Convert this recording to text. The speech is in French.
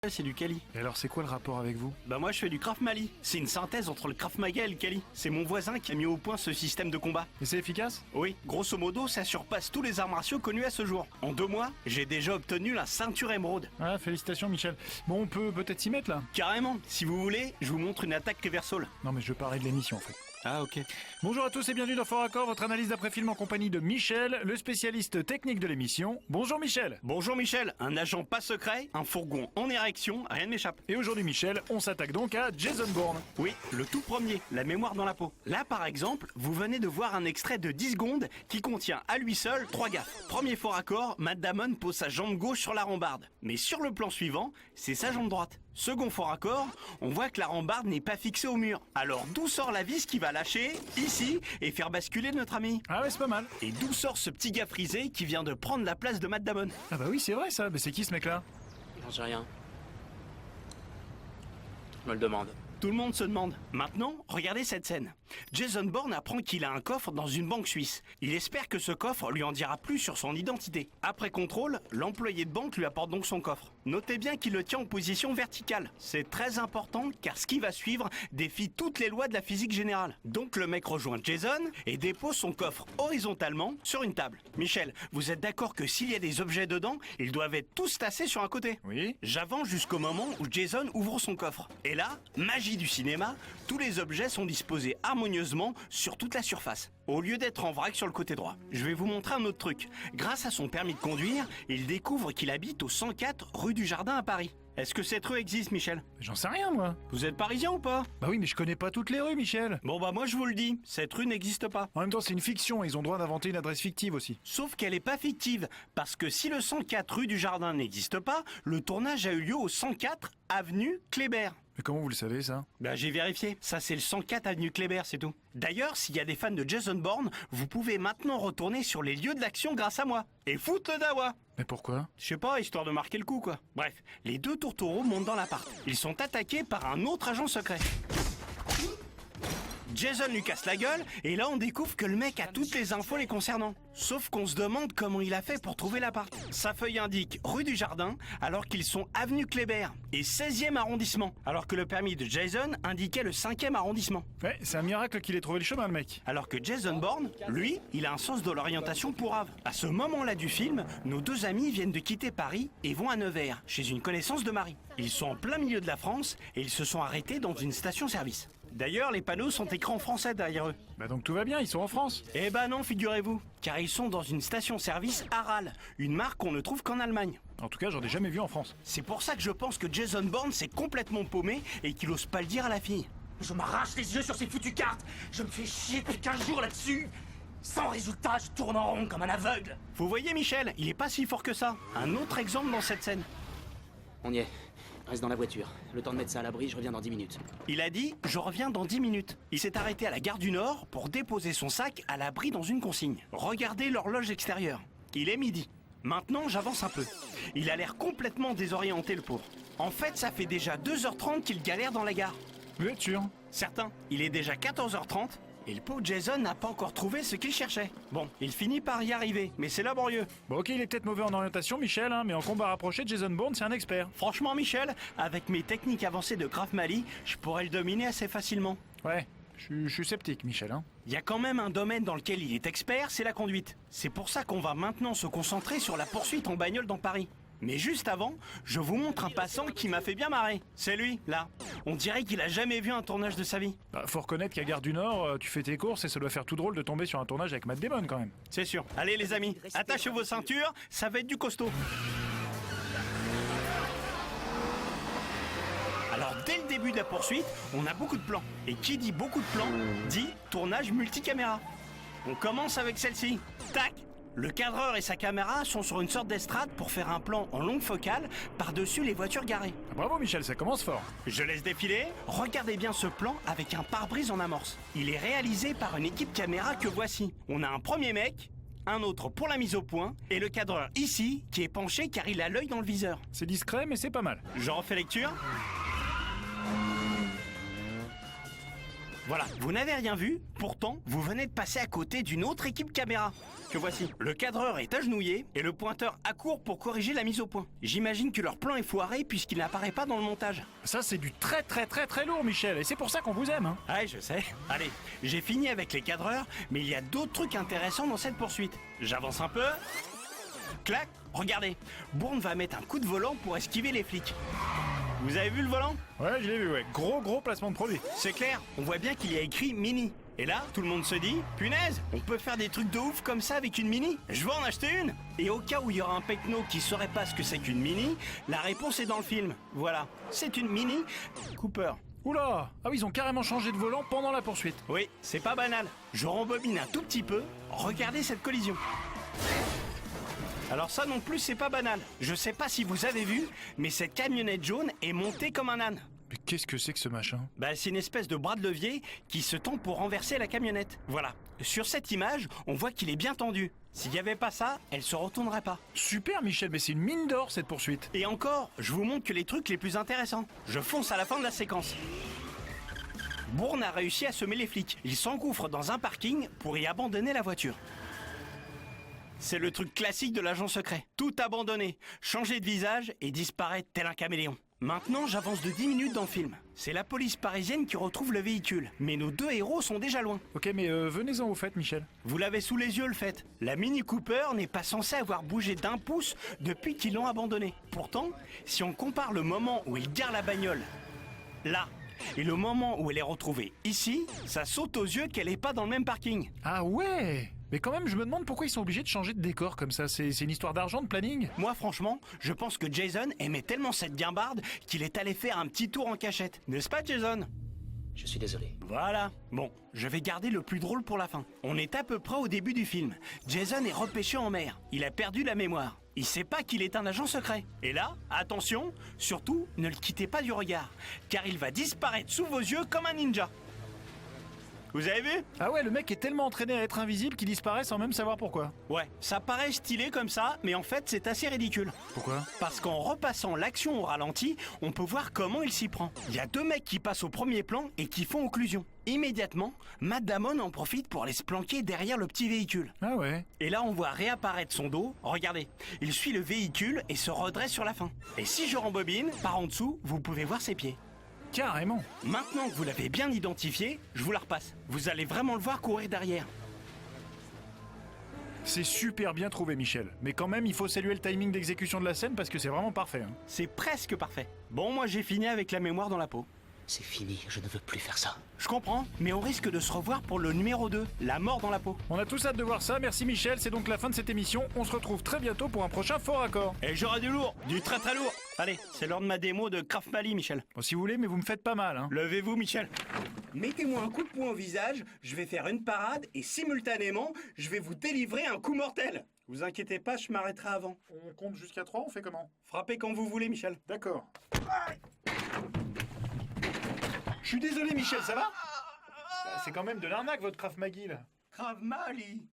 C'est du Kali. Et alors c'est quoi le rapport avec vous? Bah moi je fais du Krav Mali. C'est une synthèse entre le Krav Maga et le Kali. C'est mon voisin qui a mis au point ce système de combat. Et c'est efficace? Oui, grosso modo ça surpasse tous les arts martiaux connus à ce jour. En 2 mois, j'ai déjà obtenu la ceinture émeraude. Ah, félicitations Michel. Bon, on peut peut-être s'y mettre là? Carrément, si vous voulez, je vous montre une attaque reversal. Non mais je parlais de l'émission en fait. Ah ok. Bonjour à tous et bienvenue dans Fort Accord, votre analyse d'après-film en compagnie de Michel, le spécialiste technique de l'émission. Bonjour Michel. Bonjour Michel, un agent pas secret, un fourgon en érection, rien ne m'échappe. Et aujourd'hui Michel, on s'attaque donc à Jason Bourne. Oui, le tout premier, la mémoire dans la peau. Là par exemple, vous venez de voir un extrait de 10 secondes qui contient à lui seul 3 gaffes. Premier fort accord, Matt Damon pose sa jambe gauche sur la rambarde. Mais sur le plan suivant, c'est sa jambe droite. Second fort accord, on voit que la rambarde n'est pas fixée au mur. Alors d'où sort la vis qui va lâcher, ici, et faire basculer notre ami? Ah ouais, c'est pas mal. Et d'où sort ce petit gars frisé qui vient de prendre la place de Matt Damon? Ah bah oui, c'est vrai ça. Mais c'est qui ce mec là? J'en sais rien. Je me le demande. Tout le monde se demande. Maintenant, regardez cette scène. Jason Bourne apprend qu'il a un coffre dans une banque suisse. Il espère que ce coffre lui en dira plus sur son identité. Après contrôle, l'employé de banque lui apporte donc son coffre. Notez bien qu'il le tient en position verticale. C'est très important car ce qui va suivre défie toutes les lois de la physique générale. Donc le mec rejoint Jason et dépose son coffre horizontalement sur une table. Michel, vous êtes d'accord que s'il y a des objets dedans, ils doivent être tous tassés sur un côté? Oui. J'avance jusqu'au moment où Jason ouvre son coffre. Et là, magie du cinéma, tous les objets sont disposés harmonieusement sur toute la surface, au lieu d'être en vrac sur le côté droit. Je vais vous montrer un autre truc. Grâce à son permis de conduire, il découvre qu'il habite au 104 rue du Jardin à Paris. Est-ce que cette rue existe, Michel? J'en sais rien moi. Vous êtes parisien ou pas? Bah oui, mais je connais pas toutes les rues Michel. Bon bah moi je vous le dis, cette rue n'existe pas. En même temps c'est une fiction, ils ont le droit d'inventer une adresse fictive aussi. Sauf qu'elle est pas fictive, parce que si le 104 rue du Jardin n'existe pas, le tournage a eu lieu au 104 avenue Kléber. Mais comment vous le savez ça? Ben j'ai vérifié, ça c'est le 104 avenue Kléber, c'est tout. D'ailleurs, s'il y a des fans de Jason Bourne, vous pouvez maintenant retourner sur les lieux de l'action grâce à moi. Et foutre le dawa. Mais pourquoi? Je sais pas, histoire de marquer le coup quoi. Bref, les 2 tourtereaux montent dans l'appart. Ils sont attaqués par un autre agent secret. Jason lui casse la gueule, et là on découvre que le mec a toutes les infos les concernant. Sauf qu'on se demande comment il a fait pour trouver l'appart. Sa feuille indique rue du Jardin, alors qu'ils sont avenue Kléber, et 16e arrondissement, alors que le permis de Jason indiquait le 5e arrondissement. Ouais, c'est un miracle qu'il ait trouvé le chemin le mec. Alors que Jason Bourne, lui, il a un sens de l'orientation pourrave. À ce moment-là du film, nos 2 amis viennent de quitter Paris et vont à Nevers, chez une connaissance de Marie. Ils sont en plein milieu de la France, et ils se sont arrêtés dans une station-service. D'ailleurs, les panneaux sont écrits en français derrière eux. Bah donc tout va bien, ils sont en France. Eh ben non, figurez-vous, car ils sont dans une station-service Aral, une marque qu'on ne trouve qu'en Allemagne. En tout cas, j'en ai jamais vu en France. C'est pour ça que je pense que Jason Bourne s'est complètement paumé et qu'il ose pas le dire à la fille. Je m'arrache les yeux sur ces foutues cartes. Je me fais chier depuis 15 jours là-dessus. Sans résultat, je tourne en rond comme un aveugle. Vous voyez Michel, il est pas si fort que ça. Un autre exemple dans cette scène. On y est. Reste dans la voiture. Le temps de mettre ça à l'abri, je reviens dans 10 minutes. Il a dit « Je reviens dans 10 minutes ». Il s'est arrêté à la gare du Nord pour déposer son sac à l'abri dans une consigne. Regardez l'horloge extérieure. Il est midi. Maintenant, j'avance un peu. Il a l'air complètement désorienté, le pauvre. En fait, ça fait déjà 2h30 qu'il galère dans la gare. Vous êtes sûr? Certain, il est déjà 14h30 et le pauvre Jason n'a pas encore trouvé ce qu'il cherchait. Bon, il finit par y arriver, mais c'est laborieux. Bon ok, il est peut-être mauvais en orientation Michel, hein, mais en combat rapproché, Jason Bourne c'est un expert. Franchement, Michel, avec mes techniques avancées de Krav Mali, je pourrais le dominer assez facilement. Ouais, je suis sceptique Michel, hein. Il y a quand même un domaine dans lequel il est expert, c'est la conduite. C'est pour ça qu'on va maintenant se concentrer sur la poursuite en bagnole dans Paris. Mais juste avant, je vous montre un passant qui m'a fait bien marrer. C'est lui, là. On dirait qu'il a jamais vu un tournage de sa vie. Bah, faut reconnaître qu'à Gare du Nord, tu fais tes courses et ça doit faire tout drôle de tomber sur un tournage avec Matt Damon quand même. C'est sûr. Allez les amis, attachez vos ceintures, ça va être du costaud. Alors dès le début de la poursuite, on a beaucoup de plans. Et qui dit beaucoup de plans, dit tournage multicaméra. On commence avec celle-ci. Tac! Le cadreur et sa caméra sont sur une sorte d'estrade pour faire un plan en longue focale par-dessus les voitures garées. Ah, bravo Michel, ça commence fort. Je laisse défiler. Regardez bien ce plan avec un pare-brise en amorce. Il est réalisé par une équipe caméra que voici. On a un premier mec, un autre pour la mise au point, et le cadreur ici qui est penché car il a l'œil dans le viseur. C'est discret mais c'est pas mal. Je refais lecture. Voilà, vous n'avez rien vu, pourtant, vous venez de passer à côté d'une autre équipe caméra. Que voici. Le cadreur est agenouillé et le pointeur accourt pour corriger la mise au point. J'imagine que leur plan est foiré puisqu'il n'apparaît pas dans le montage. Ça, c'est du très lourd, Michel, et c'est pour ça qu'on vous aime, hein. Ouais, je sais. Allez, j'ai fini avec les cadreurs, mais il y a d'autres trucs intéressants dans cette poursuite. J'avance un peu. Clac, regardez. Bourne va mettre un coup de volant pour esquiver les flics. Vous avez vu le volant? Ouais, je l'ai vu, ouais. Gros placement de produit. C'est clair, on voit bien qu'il y a écrit Mini. Et là, tout le monde se dit, punaise, on peut faire des trucs de ouf comme ça avec une Mini. Je veux en acheter une. Et au cas où il y aura un pecno qui saurait pas ce que c'est qu'une Mini, la réponse est dans le film. Voilà, c'est une Mini Cooper. Oula! Ah oui, ils ont carrément changé de volant pendant la poursuite. Oui, c'est pas banal. Je rembobine un tout petit peu. Regardez cette collision. Alors ça non plus, c'est pas banal. Je sais pas si vous avez vu, mais cette camionnette jaune est montée comme un âne. Mais qu'est-ce que c'est que ce machin? Bah, c'est une espèce de bras de levier qui se tend pour renverser la camionnette. Voilà. Sur cette image, on voit qu'il est bien tendu. S'il n'y avait pas ça, elle se retournerait pas. Super, Michel, mais c'est une mine d'or, cette poursuite. Et encore, je vous montre que les trucs les plus intéressants. Je fonce à la fin de la séquence. Bourne a réussi à semer les flics. Il s'engouffre dans un parking pour y abandonner la voiture. C'est le truc classique de l'agent secret. Tout abandonner, changer de visage et disparaître tel un caméléon. Maintenant, j'avance de 10 minutes dans le film. C'est la police parisienne qui retrouve le véhicule. Mais nos deux héros sont déjà loin. Ok, mais venez-en au fait, Michel. Vous l'avez sous les yeux, le fait. La Mini Cooper n'est pas censée avoir bougé d'un pouce depuis qu'ils l'ont abandonnée. Pourtant, si on compare le moment où ils garent la bagnole, là, et le moment où elle est retrouvée ici, ça saute aux yeux qu'elle n'est pas dans le même parking. Ah ouais! Mais quand même, je me demande pourquoi ils sont obligés de changer de décor comme ça. C'est une histoire d'argent, de planning? Moi, franchement, je pense que Jason aimait tellement cette guimbarde qu'il est allé faire un petit tour en cachette. N'est-ce pas, Jason? Je suis désolé. Voilà. Bon, je vais garder le plus drôle pour la fin. On est à peu près au début du film. Jason est repêché en mer. Il a perdu la mémoire. Il sait pas qu'il est un agent secret. Et là, attention, surtout, ne le quittez pas du regard, car il va disparaître sous vos yeux comme un ninja. Vous avez vu? Ah ouais, le mec est tellement entraîné à être invisible qu'il disparaît sans même savoir pourquoi. Ouais, ça paraît stylé comme ça, mais en fait, c'est assez ridicule. Pourquoi? Parce qu'en repassant l'action au ralenti, on peut voir comment il s'y prend. Il y a deux mecs qui passent au premier plan et qui font occlusion. Immédiatement, Matt Damon en profite pour aller se planquer derrière le petit véhicule. Ah ouais. Et là, on voit réapparaître son dos. Regardez, il suit le véhicule et se redresse sur la fin. Et si je rembobine, par en dessous, vous pouvez voir ses pieds. Carrément. Maintenant que vous l'avez bien identifié, je vous la repasse. Vous allez vraiment le voir courir derrière. C'est super bien trouvé, Michel. Mais quand même, il faut saluer le timing d'exécution de la scène parce que c'est vraiment parfait, hein. C'est presque parfait. Bon, moi j'ai fini avec la mémoire dans la peau. C'est fini, je ne veux plus faire ça. Je comprends, mais on risque de se revoir pour le numéro 2, la mort dans la peau. On a tous hâte de voir ça. Merci, Michel. C'est donc la fin de cette émission. On se retrouve très bientôt pour un prochain Fort Accord. Et j'aurai du lourd, du très très lourd. Allez, c'est l'heure de ma démo de Krav Mali, Michel. Bon, si vous voulez, mais vous me faites pas mal, hein. Levez-vous, Michel. Mettez-moi un coup de poing au visage, je vais faire une parade et simultanément, je vais vous délivrer un coup mortel. Vous inquiétez pas, je m'arrêterai avant. On compte jusqu'à 3, on fait comment? Frappez quand vous voulez, Michel. D'accord. Je suis désolé, Michel, ça va? C'est quand même de l'arnaque, votre Krav Maga, là. Krav Mali.